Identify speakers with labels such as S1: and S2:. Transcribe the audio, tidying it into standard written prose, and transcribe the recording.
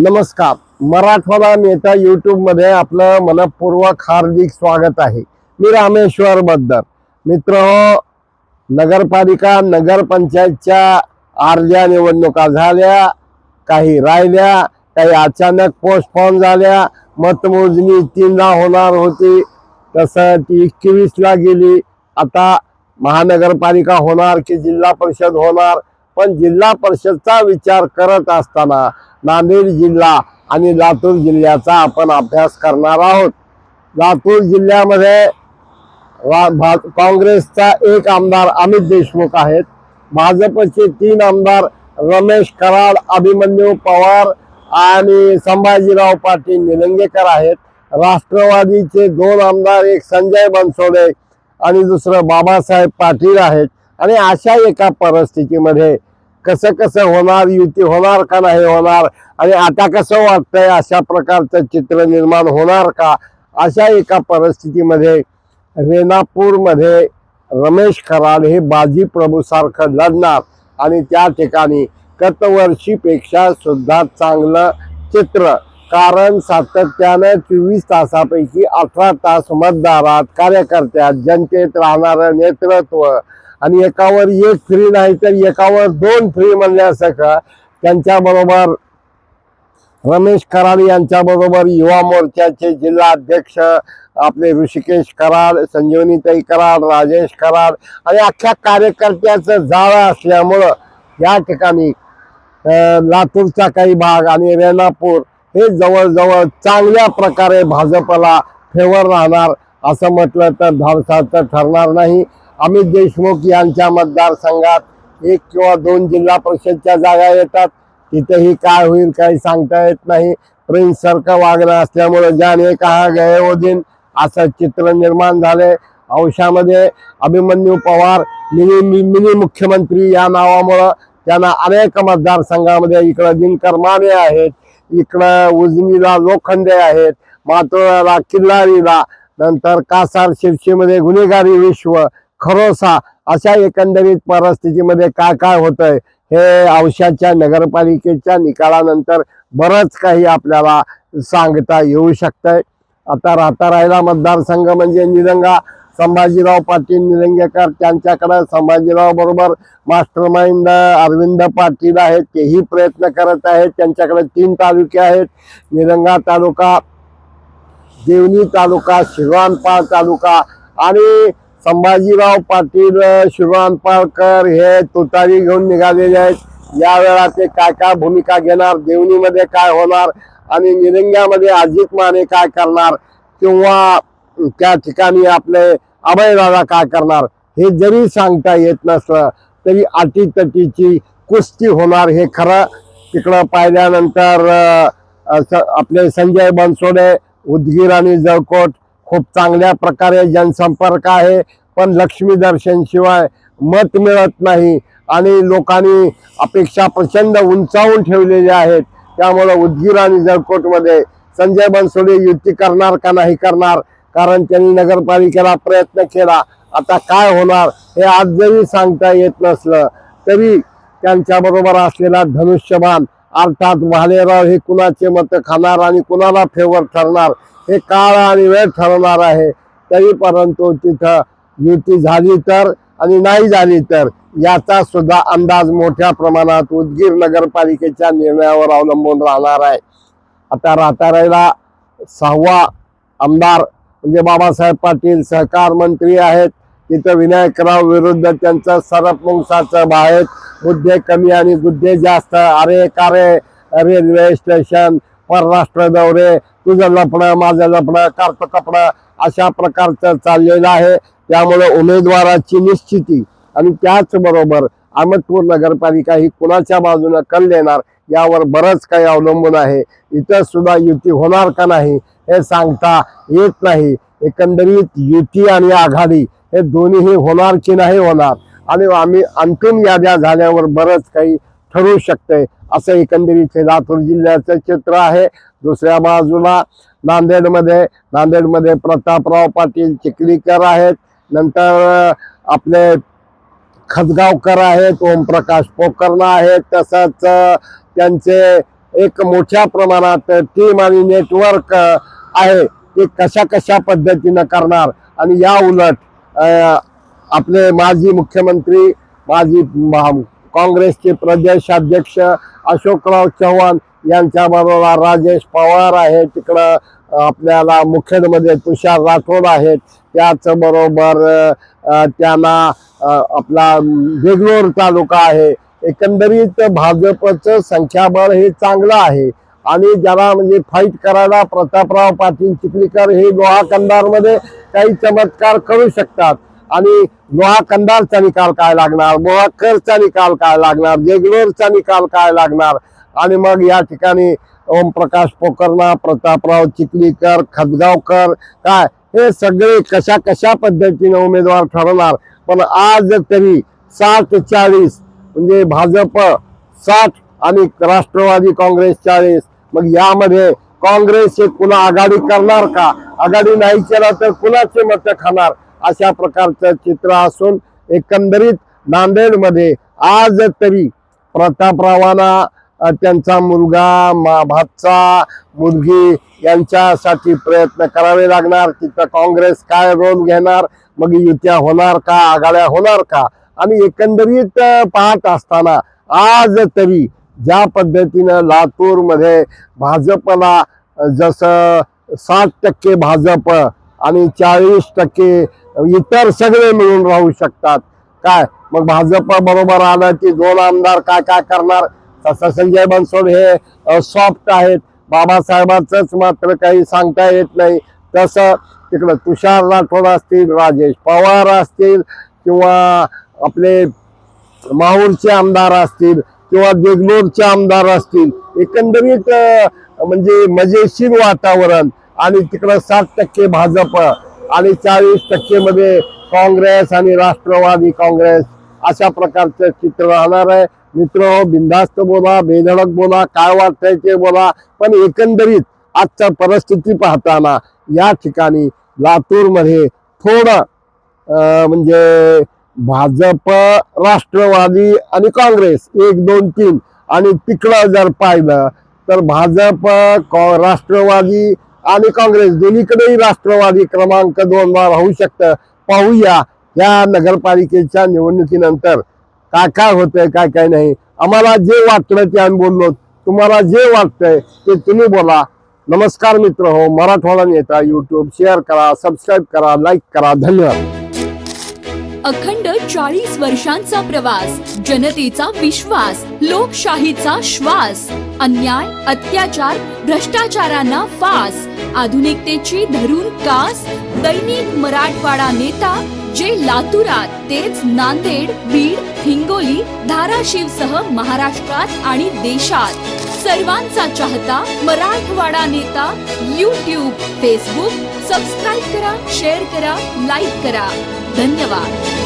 S1: नमस्कार. मराठवाडा नेता यूट्यूब मध्ये आपलं मनपूर्वक हार्दिक स्वागत आहे. मी रामेश्वर बद्दर. मित्र हो, नगरपालिका नगरपंचायतच्या अर्ध्या निवडणुका झाल्या, काही राहिल्या, काही अचानक पोस्टपोन झाल्या. मतमोजणी 3ला होणार होती, तसं ती 21ला गेली. आता महानगरपालिका होणार की जिल्हा परिषद होणार, पण जिल्हा परिषदचा विचार करत असताना नांदेड जिल्हा आणि लातूर जिल्ह्याचा आपण अभ्यास करणार आहोत. लातूर जिल्ह्यामध्ये काँग्रेसचा एक आमदार अमित देशमुख आहेत, भाजपचे 3 आमदार रमेश कराड, अभिमन्यू पवार आणि संभाजीराव पाटील निलंगेकर आहेत. राष्ट्रवादीचे 2 आमदार, एक संजय बनसोडे आणि दुसरं बाबासाहेब पाटील आहेत. आणि अशा एका परिस्थितीमध्ये कसं कसं होणार, युती होणार का नाही होणार, आणि आता कसं वाटतंय अशा प्रकारचं चित्र निर्माण होणार का, अशा एका परिस्थितीमध्ये रेणापूरमध्ये रमेश कराड हे बाजी प्रभू सारखं लढणार. आणि त्या ठिकाणी गतवर्षीपेक्षा सुद्धा चांगलं चित्र, कारण सातत्यानं 24 तासापैकी 18 तास मतदारात, कार्यकर्त्यात, जनतेत राहणारं नेतृत्व, आणि एकावर एक फ्री नाही तर एकावर 2 फ्री म्हणल्यासारखं त्यांच्याबरोबर रमेश कराड यांच्याबरोबर युवा मोर्चाचे जिल्हा अध्यक्ष आपले ऋषिकेश कराड, संजीवनीताई कराड, राजेश कराड आणि अख्ख्या कार्यकर्त्याचं जाळं असल्यामुळं या ठिकाणी लातूरचा काही भाग आणि रेणापूर हे जवळजवळ चांगल्या प्रकारे भाजपला फेवर राहणार असं म्हटलं तर धाडसाचं ठरणार नाही. अमित देशमुख यांच्या मतदारसंघात 1 किंवा 2 जिल्हा परिषदच्या जागा येतात, तिथेही काय होईल काही सांगता येत नाही. प्रिन्स सारखं वागणं असल्यामुळे जाने कहा गए वो दिन असं चित्र निर्माण झाले. औशामध्ये अभिमन्यू पवार मिनी मुख्यमंत्री या नावामुळं त्यांना अनेक मतदारसंघामध्ये इकडं दिनकर माने आहेत, इकडं उजनीला लोखंडे आहेत, मातोळ्याला किल्लारीला, नंतर कासार शिर्षीमध्ये गुन्हेगारी विश्व, खरोसा, अशा एकंदरीत परिस्थितीमध्ये काय काय होतंय हे औशाच्या नगरपालिकेच्या निकालानंतर बरंच काही आपल्याला सांगता येऊ शकतंय. आता राहिला मतदारसंघ म्हणजे निलंगा. संभाजीराव पाटील निलंगेकर, त्यांच्याकडे संभाजीराव बरोबर मास्टरमाइंड अरविंद पाटील आहेत, तेही प्रयत्न करत आहेत. त्यांच्याकडे 3 तालुके आहेत, निलंगा तालुका, देवणी तालुका, शिरवानपाळ तालुका. आणि संभाजीराव पाटील, शिरवानपाळकर हे तुतारी घेऊन निघालेले आहेत. यावेळा ते काय काय भूमिका घेणार, देवणीमध्ये काय होणार आणि निलंग्यामध्ये अजित माने काय करणार, किंवा त्या ठिकाणी आपले अभयदादा काय करणार, हे जरी सांगता येत नसलं तरी अटीतटीची कुस्ती होणार हे खरं. तिकडं पाहिल्यानंतर आपले संजय बनसोडे, उदगीर आणि जळकोट खूप चांगल्या प्रकारे जनसंपर्क आहे, पण लक्ष्मी दर्शन शिवाय मत मिळत नाही आणि लोकांनी अपेक्षा प्रचंड उंचावून ठेवलेल्या आहेत. त्यामुळे उदगीर आणि जळकोटमध्ये संजय बनसोडे युती करणार का नाही करणार, कारण त्यांनी नगरपालिकेला प्रयत्न केला. आता काय होणार हे आज जरी सांगता येत नसलं तरी त्यांच्याबरोबर असलेला धनुष्यबाण अर्थात भालेराव हे कुणाचे मत खाणार आणि कुणाला फेवर ठरणार हे काळ आणि वेळ ठरवणार आहे. तरी परंतु तिथं युती झाली तर आणि नाही झाली तर याचा सुद्धा अंदाज मोठ्या प्रमाणात उदगीर नगरपालिकेच्या निर्णयावर अवलंबून राहणार आहे. आता राहिला 6वा आमदार म्हणजे बाबासाहेब पाटील सहकार मंत्री आहेत. तिथं विनायकराव विरुद्ध त्यांचं सरपमुंगसाचं बाहेर, मुद्दे कमी आणि गुद्दे जास्त, अरे कारे, रेल्वे स्टेशन, परराष्ट्र दौरे, तुझं लपणं माझं लपणं, कार्त कपडं, अशा प्रकारचं चाललेलं आहे. त्यामुळे उमेदवाराची निश्चिती आणि त्याचबरोबर अहमदपूर नगरपालिका ही कुणाच्या बाजूने कल देणार यावर बरंच काही अवलंबून आहे. इथं सुद्धा युती होणार का नाही हे सांगता येत नाही. एकंदरीत युती आणि आघाडी हे दोन्हीही होणार की नाही होणार, आणि आम्ही अंतिम याद्या झाल्यावर बरंच काही ठरू शकतंय असं एकंदरीत लातूर जिल्ह्याचं चित्र आहे. दुसऱ्या बाजूला नांदेडमध्ये प्रतापराव पाटील चिखलीकर आहेत, नंतर आपले खतगावकर आहेत, ओमप्रकाश पोकर्णा आहेत, तसंच त्यांचे एक मोठ्या प्रमाणात टीम आणि नेटवर्क आहे ते कशा कशा पद्धतीनं करणार आणि या उलट आपले माजी मुख्यमंत्री काँग्रेसचे प्रदेशाध्यक्ष अशोकराव चव्हाण यांच्याबरोबर राजेश पवार आहे, तिकडं आपल्याला मुखेडमध्ये तुषार राठोड आहेत, त्याचबरोबर त्यांना आपला देगलूर तालुका आहे. एकंदरीत भाजपचं संख्याबळ हे चांगलं आहे आणि ज्याला म्हणजे फाईट करायला प्रतापराव पाटील चिखलीकर हे लोहा कंधारमध्ये काही चमत्कार करू शकतात आणि लोहा कंधारचा निकाल काय लागणार, मोहाकरचा निकाल काय लागणार, देगलूरचा निकाल काय लागणार आणि मग या ठिकाणी ओमप्रकाश पोकर्णा, प्रतापराव चिखलीकर, खतगावकर काय हे सगळे कशा कशा पद्धतीने उमेदवार ठरवणार. पण आज तरी 60-40 म्हणजे भाजप 60 आणि राष्ट्रवादी काँग्रेस 40. मग यामध्ये काँग्रेस हे पुन्हा आघाडी करणार का, आघाडी नाही केला तर कुणाचे मत खाणार, अशा प्रकारचं चित्र असून एकंदरीत नांदेडमध्ये आज तरी प्रतापरावांना त्यांचा मुलगा भाचा मुलगी यांच्यासाठी प्रयत्न करावे लागणार. तिथं काँग्रेस काय रोल घेणार, मग युत्या होणार का, आघाड्या होणार का, आणि एकंदरीत पाहत असताना आज तरी ज्या पद्धतीनं लातूरमध्ये भाजपला जसं 60% भाजप आणि 40% इतर सगळे मिळून राहू शकतात काय, मग भाजप बरोबर आलं की 2 आमदार काय काय करणार. तसं संजय बनसोड हे सॉफ्ट आहेत, बाबासाहेबांचंच मात्र काही सांगता येत नाही. तसं तिकडं तुषार राठोड असतील, राजेश पवार असतील किंवा आपले माहूरचे आमदार असतील किंवा देगलूरचे आमदार असतील, एकंदरीत म्हणजे मजेशीर वातावरण आणि तिकडं 60% भाजप आणि 40% मध्ये काँग्रेस आणि राष्ट्रवादी काँग्रेस अशा प्रकारचं चित्र राहणार आहे. मित्र बिनधास्त बोला, बेधडक बोला, काय वाटतंय ते बोला, पण एकंदरीत आजच्या परिस्थिती पाहताना या ठिकाणी लातूरमध्ये थोडं म्हणजे भाजप, राष्ट्रवादी आणि काँग्रेस 1, 2, 3 आणि तिकडं जर पाहिलं तर भाजप, राष्ट्रवादी आणि काँग्रेस दोन्हीकडेही राष्ट्रवादी क्रमांक 2 वर होऊ शकतं. पाहूया या नगरपालिकेच्या निवडणुकीनंतर काय काय होतंय, काय काय नाही. आम्हाला जे वाटलं ते आम्ही बोललो, तुम्हाला जे वाटतंय ते तुम्ही बोला. नमस्कार मित्र हो, मराठवाडा नेता यूट्यूब शेअर करा, सबस्क्राईब करा, लाईक करा. धन्यवाद.
S2: अखंड 40 वर्षांचा प्रवास, जनतेचा विश्वास, लोकशाहीचा श्वास. अन्याय, अत्याचार, भ्रष्टाचारांना फास, आधुनिकतेची धरून कास. दैनिक मराठवाडा नेता, जे लातूरात तेच नांदेड, बीड, हिंगोली, धाराशिवसह महाराष्ट्रात आणि देशात सर्वांचा चाहता मराठवाडा नेता. यूट्यूब, फेसबुक सबस्क्राईब करा, शेअर करा, लाईक करा. धन्यवाद.